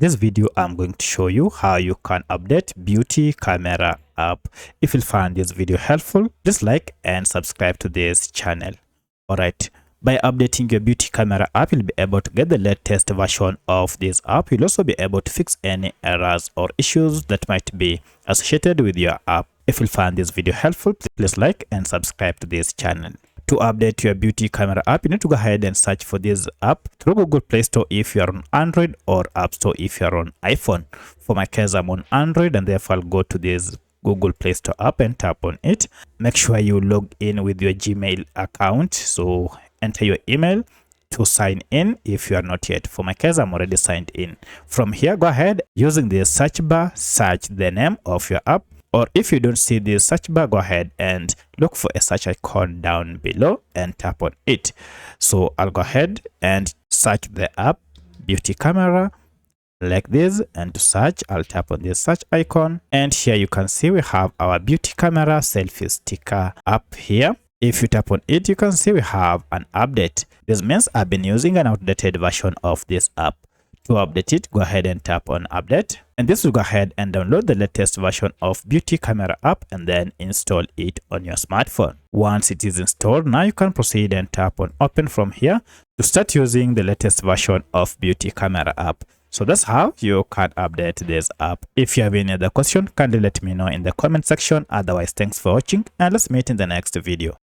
This video I'm going to show you how you can update beauty camera app. If you find this video helpful, please like and subscribe to this channel. Alright, by updating your beauty camera app, you'll be able to get the latest version of this app. You'll also be able to fix any errors or issues that might be associated with your app. If you find this video helpful, please like and subscribe to this channel. To update your beauty camera app, you need to go ahead and search for this app through Google Play Store if you are on Android, or App Store if you are on iPhone. For my case, I'm on Android, and therefore I'll go to this Google Play Store app and tap on it. Make sure you log in with your Gmail account. So enter your email to sign in if you are not yet. For my case, I'm already signed in. From here, go ahead, using the search bar, search the name of your app. Or if you don't see the search bar, go ahead and look for a search icon down below and tap on it. So I'll go ahead and search the app beauty camera like this, and to search I'll tap on this search icon, and here you can see we have our beauty camera selfie sticker app here. If you tap on it, you can see we have an update. This means I've been using an outdated version of this app. To update it, go ahead and tap on update, and this will go ahead and download the latest version of beauty camera app and then install it on your smartphone. Once it is installed, now you can proceed and tap on open from here to start using the latest version of beauty camera app. So that's how you can update this app. If you have any other question, kindly let me know in the comment section. Otherwise, thanks for watching, and let's meet in the next video.